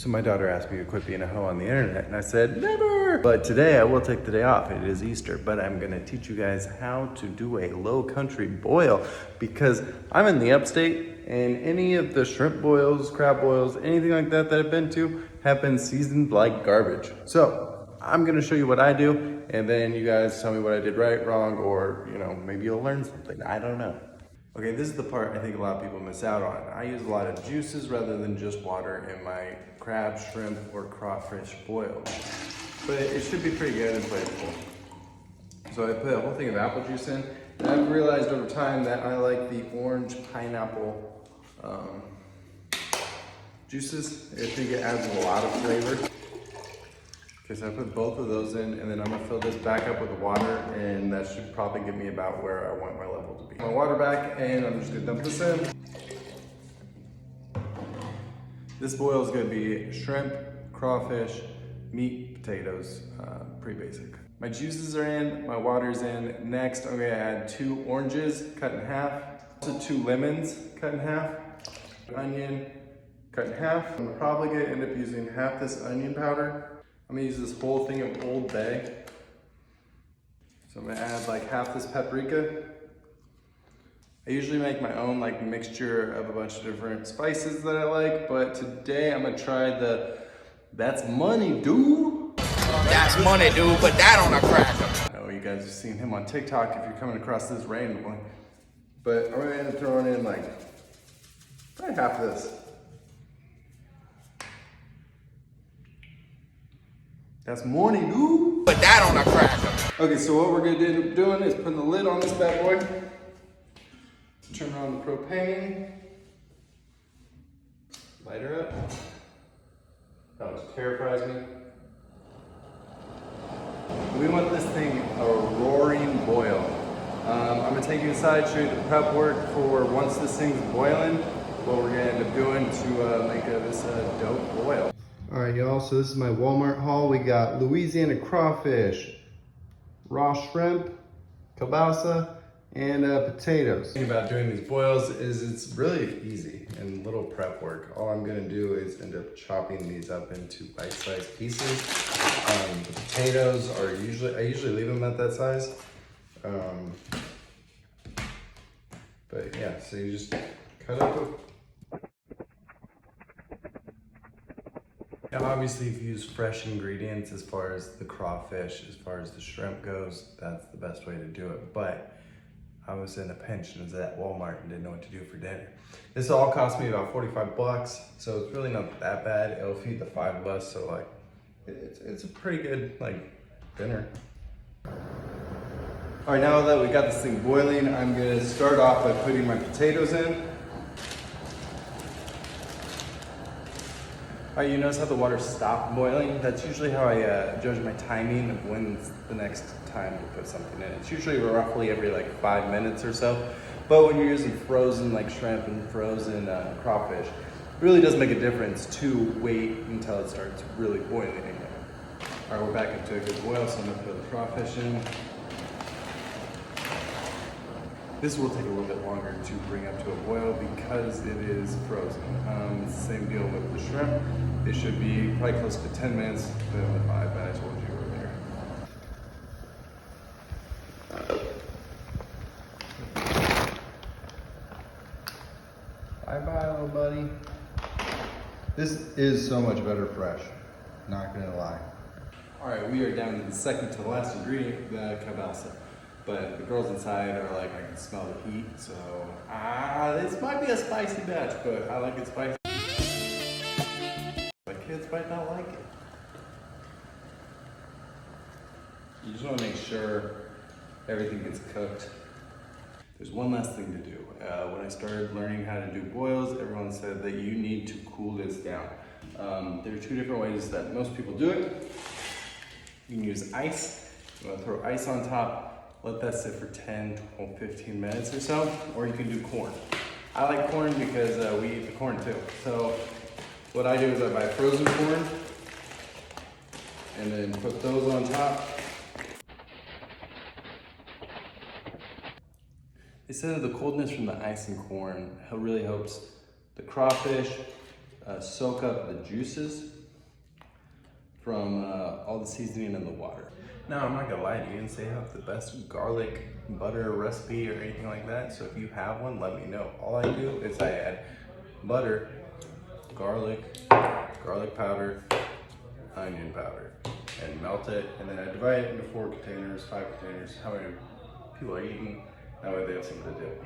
So my daughter asked me to quit being a hoe on the internet, and I said, never! But today I will take the day off. It is Easter, but I'm gonna teach you guys how to do a low country boil because I'm in the upstate, and any of the shrimp boils, crab boils, anything like that that I've been to have been seasoned like garbage. So I'm gonna show you what I do, and then you guys tell me what I did right, wrong, or maybe you'll learn something. I don't know. Okay, this is the part I think a lot of people miss out on. I use a lot of juices rather than just water in my crab, shrimp, or crawfish boils. But it should be pretty good and flavorful. So I put a whole thing of apple juice in, and I've realized over time that I like the orange pineapple juices. I think it adds a lot of flavor. Okay, so I put both of those in, and then I'm gonna fill this back up with water, and that should probably get me about where I want my level to be. My water back, and I'm just gonna dump this in. This boil is gonna be shrimp, crawfish, meat, potatoes, pretty basic. My juices are in, my water's in. Next, I'm gonna add 2 oranges cut in half, also 2 lemons cut in half, onion cut in half. I'm probably gonna end up using half this onion powder. I'm gonna use this whole thing of Old Bay. So I'm gonna add like half this paprika. I usually make my own like mixture of a bunch of different spices that I like, but today I'm gonna try That's Money Dude. That's money, dude, but that on a cracker. I know you guys have seen him on TikTok if you're coming across this randomly. But I'm gonna end up throwing in like probably half of this. That's morning, dude. But that on a cracker. Okay, so what we're gonna end up doing is putting the lid on this bad boy. Turn on the propane. Light her up. That just terrifies me. We want this thing a roaring boil. I'm gonna take you inside, show you the prep work for once this thing's boiling, what we're gonna end up doing to make this dope boil. All right, y'all, so this is my Walmart haul. We got Louisiana crawfish, raw shrimp, kielbasa, and potatoes. The thing about doing these boils is it's really easy and little prep work. All I'm gonna do is end up chopping these up into bite-sized pieces. The potatoes are I usually leave them at that size. But yeah, so you just cut up Now, obviously, if you use fresh ingredients as far as the crawfish, as far as the shrimp goes, that's the best way to do it. But I was in a pinch and was at Walmart and didn't know what to do for dinner. This all cost me about 45 bucks, so it's really not that bad. It'll feed the 5 of us, so like, it's a pretty good like dinner. All right, now that we got this thing boiling, I'm gonna start off by putting my potatoes in. All right, you notice how the water stopped boiling? That's usually how I judge my timing of when's the next time to put something in. It's usually roughly every like 5 minutes or so. But when you're using frozen like shrimp and frozen crawfish, it really does make a difference to wait until it starts really boiling again. All right, we're back into a good boil, so I'm gonna put the crawfish in. This will take a little bit longer to bring up to a boil because it is frozen. It's the same deal with the shrimp. It should be probably close to 10 minutes than the 5 that I told you earlier. Bye-bye, little buddy. This is so much better fresh, not gonna lie. All right, we are down to the second to the last ingredient, the kielbasa. But the girls inside are like, I can smell the heat, so this might be a spicy batch, but I like it spicy. My kids might not like it. You just want to make sure everything gets cooked. There's one last thing to do. When I started learning how to do boils, everyone said that you need to cool this down. There are 2 different ways that most people do it. You can use ice. You want to throw ice on top. Let that sit for 10, 12, 15 minutes or so, or you can do corn. I like corn because we eat the corn too. So what I do is I buy frozen corn and then put those on top. They said that the coldness from the ice and corn really helps the crawfish soak up the juices from all the seasoning in the water. Now, I'm not gonna lie to you and say I have the best garlic butter recipe or anything like that. So if you have one, let me know. All I do is I add butter, garlic powder, onion powder, and melt it. And then I divide it into 4 containers, 5 containers, how many people are eating. That way they have something to dip.